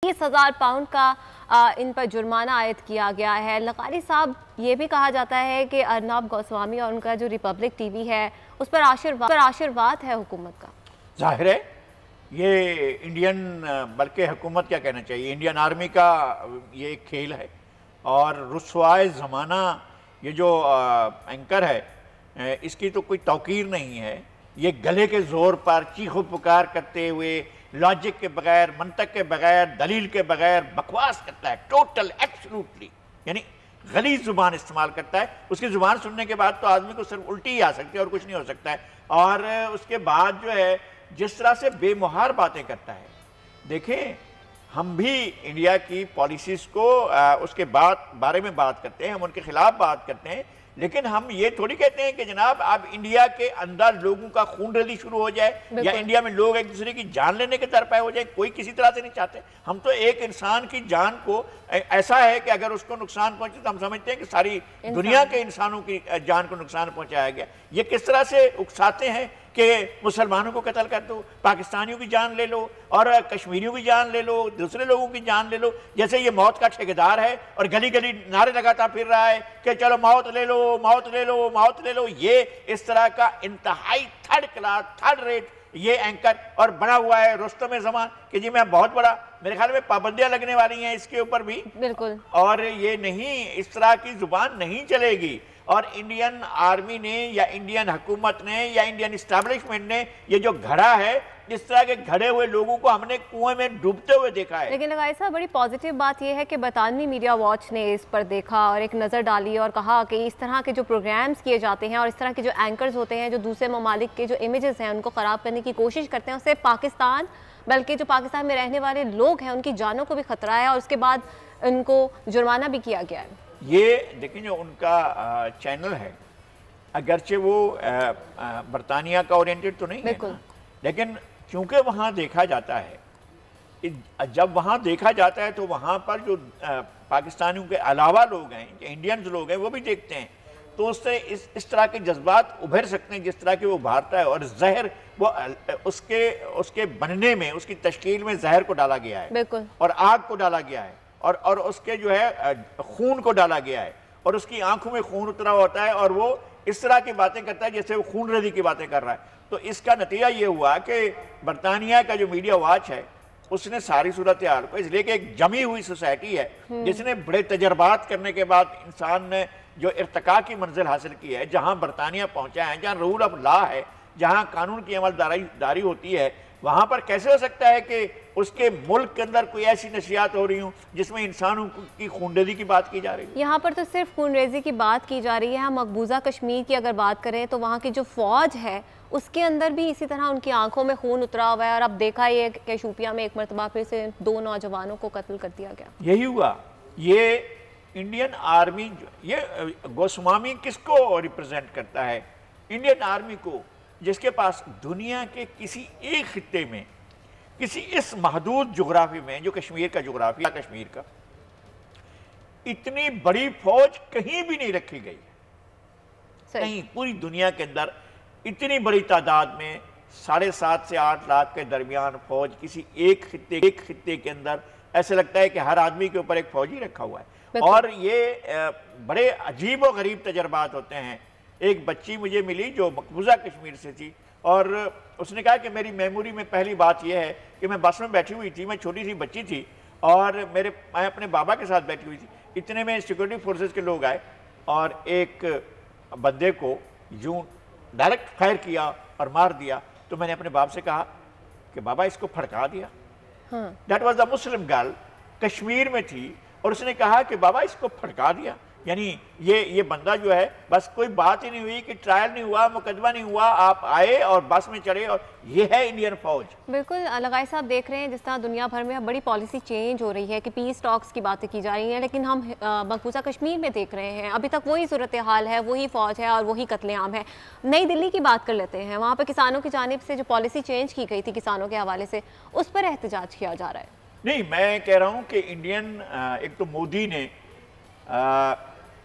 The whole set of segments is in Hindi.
21,000 पाउंड का इन पर जुर्माना आयद किया गया है। लकारी साहब, ये भी कहा जाता है कि अर्नब गोस्वामी और उनका जो रिपब्लिक टीवी है उस पर आशीर्वाद है हुकूमत का। जाहिर है ये इंडियन, बल्कि हुकूमत क्या कहना चाहिए, इंडियन आर्मी का ये एक खेल है। और रुसवाए ज़माना ये जो एंकर है इसकी तो कोई तौकीर नहीं है। ये गले के ज़ोर पर चीखो पुकार करते हुए, लॉजिक के बगैर, मंतक के बगैर, दलील के बगैर बकवास करता है, टोटल एब्सोल्युटली, यानी गलीज़ ज़ुबान इस्तेमाल करता है। उसकी ज़ुबान सुनने के बाद तो आदमी को सिर्फ उल्टी ही आ सकती है और कुछ नहीं हो सकता है। और उसके बाद जो है जिस तरह से बेमुहार बातें करता है, देखें हम भी इंडिया की पॉलिसीज़ को उसके बारे में बात करते हैं, हम उनके खिलाफ बात करते हैं, लेकिन हम ये थोड़ी कहते हैं कि जनाब अब इंडिया के अंदर लोगों का खून रैली शुरू हो जाए या इंडिया में लोग एक दूसरे की जान लेने के तरफ हो जाए। कोई किसी तरह से नहीं चाहते। हम तो एक इंसान की जान को, ऐसा है कि अगर उसको नुकसान पहुंचे तो हम समझते हैं कि सारी दुनिया के इंसानों की जान को नुकसान पहुंचाया गया। ये किस तरह से उकसाते हैं कि मुसलमानों को कत्ल कर दो, पाकिस्तानियों की जान ले लो और कश्मीरियों की जान ले लो, दूसरे लोगों की जान ले लो, जैसे ये मौत का ठेकेदार है और गली गली नारे लगाता फिर रहा है कि चलो मौत ले लो, मौत ले लो, मौत ले लो। ये इस तरह का इंतहाई थर्ड क्लास, थर्ड रेट ये एंकर और बना हुआ है रुस्तम ज़मान कि जी मैं बहुत बड़ा, मेरे ख्याल में पाबंदियां लगने वाली हैं इसके ऊपर भी, बिल्कुल। और ये नहीं, इस तरह की जुबान नहीं चलेगी। और इंडियन आर्मी ने या इंडियन हुकूमत ने या इंडियन इस्टेब्लिशमेंट ने ये जो घड़ा है, इस तरह के घड़े हुए लोगों को हमने कुएं में डूबते हुए देखा है। लेकिन लगाई साहब, बड़ी पॉजिटिव बात यह है कि बरतानवी मीडिया वॉच ने इस पर देखा और एक नज़र डाली और कहा कि इस तरह के जो प्रोग्राम्स किए जाते हैं और इस तरह के जो एंकर्स होते हैं जो दूसरे ममालिक के जो इमेजेस हैं उनको ख़राब करने की कोशिश करते हैं, उससे पाकिस्तान, बल्कि जो पाकिस्तान में रहने वाले लोग हैं उनकी जानों को भी खतरा है और उसके बाद उनको जुर्माना भी किया गया है। ये देखिए जो उनका चैनल है, अगरचे वो बरतानिया का ओरिएंटेड तो नहीं है ना, लेकिन क्योंकि वहाँ देखा जाता है, जब वहाँ देखा जाता है तो वहाँ पर जो पाकिस्तानियों के अलावा लोग हैं, इंडियंस लोग हैं, वो भी देखते हैं, तो उससे इस तरह के जज्बात उभर सकते हैं जिस तरह के वो उभारता है। और जहर वो उसके बनने में, उसकी तश्कील में जहर को डाला गया है, बिल्कुल, और आग को डाला गया है और उसके जो है खून को डाला गया है और उसकी आंखों में खून उतरा होता है और वो इस तरह की बातें करता है जैसे वो खून रेजी की बातें कर रहा है। तो इसका नतीजा ये हुआ कि बरतानिया का जो मीडिया वॉच है उसने सारी सूरत हाल को, इसलिए कि एक जमी हुई सोसाइटी है जिसने बड़े तजर्बात करने के बाद इंसान ने जो इर्तिका की मंजिल हासिल की है, जहाँ बरतानिया पहुँचा है, जहाँ रूल ऑफ लॉ है, जहाँ कानून की अमलदारी होती है, वहाँ पर कैसे हो सकता है कि उसके मुल्क के अंदर कोई ऐसी नशियात हो रही हूँ जिसमें इंसानों की खूनरेजी की बात की जा रही है। यहाँ पर तो सिर्फ खूनरेजी की बात की जा रही है। हम मकबूजा कश्मीर की अगर बात करें तो वहाँ की जो फौज है उसके अंदर भी इसी तरह उनकी आंखों में खून उतरा हुआ है। और अब देखा ये कि शूपिया में एक मरतबा फिर से 2 नौजवानों को कत्ल कर दिया गया। यही हुआ। ये इंडियन आर्मी, ये गोस्वामी किसको रिप्रेजेंट करता है? इंडियन आर्मी को, जिसके पास दुनिया के किसी एक खित्ते में, किसी इस महदूद जोग्राफी में जो कश्मीर का जोग्राफिया, कश्मीर का, इतनी बड़ी फौज कहीं भी नहीं रखी गई है। कहीं पूरी दुनिया के अंदर इतनी बड़ी तादाद में 7.5 से 8 लाख के दरमियान फौज किसी एक खित्ते के अंदर, ऐसे लगता है कि हर आदमी के ऊपर एक फौजी रखा हुआ है। और ये बड़े अजीब व गरीब तजर्बात होते हैं। एक बच्ची मुझे मिली जो मकबूजा कश्मीर से थी और उसने कहा कि मेरी मेमोरी में पहली बात यह है कि मैं बस में बैठी हुई थी, मैं छोटी सी बच्ची थी और मैं अपने बाबा के साथ बैठी हुई थी। इतने में सिक्योरिटी फोर्सेस के लोग आए और एक बंदे को यूं डायरेक्ट फायर किया और मार दिया। तो मैंने अपने बाप से कहा कि बाबा इसको फड़का दिया। That was the Muslim girl, Kashmir में थी और उसने कहा कि बाबा इसको फड़का दिया। यानी ये बंदा जो है, बस कोई बात ही नहीं हुई कि ट्रायल नहीं हुआ, मुकदमा नहीं हुआ, आप आए और बस में चढ़े और ये है इंडियन फौज। बिल्कुल लगाई साहब, देख रहे हैं जिस तरह दुनिया भर में बड़ी पॉलिसी चेंज हो रही है कि पीस टॉक्स की बातें की जा रही हैं, लेकिन हम मकबूजा कश्मीर में देख रहे हैं अभी तक वही सूरत हाल है, वही फौज है और वही कत्लेआम है। नई दिल्ली की बात कर लेते हैं, वहाँ पर किसानों की जानिब से जो पॉलिसी चेंज की गई थी किसानों के हवाले से, उस पर एहतजाज किया जा रहा है। नहीं, मैं कह रहा हूँ कि इंडियन, एक तो मोदी ने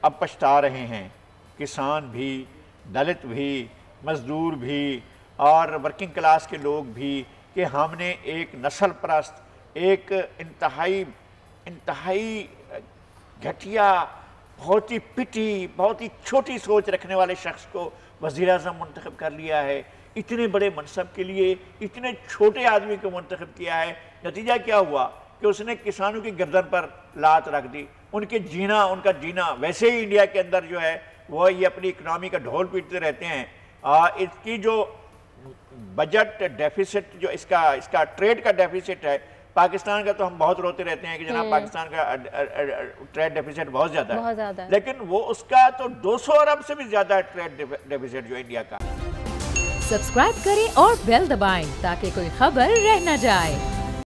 अब पछता रहे हैं, किसान भी, दलित भी, मजदूर भी और वर्किंग क्लास के लोग भी, कि हमने एक नस्ल परस्त एक इंतहाई घटिया, बहुत ही पिटी, बहुत ही छोटी सोच रखने वाले शख्स को वज़ीर-ए-आज़म मुंतखब कर लिया है। इतने बड़े मनसब के लिए इतने छोटे आदमी को मुंतखब किया है। नतीजा क्या हुआ कि उसने किसानों की गर्दन पर लात रख दी। उनका जीना वैसे ही इंडिया के अंदर जो है वो ये अपनी इकनॉमी का ढोल पीटते रहते हैं। इसकी जो बजट डेफिसिट, जो इसका ट्रेड का डेफिसिट है पाकिस्तान का, तो हम बहुत रोते रहते हैं कि जनाब पाकिस्तान का ट्रेड डेफिसिट बहुत ज़्यादा है, लेकिन वो उसका तो 200 अरब से भी ज़्यादा है ट्रेड डेफिसिट जो इंडिया का। सब्सक्राइब करें और बेल दबाएं ताकि कोई खबर रह न जाए।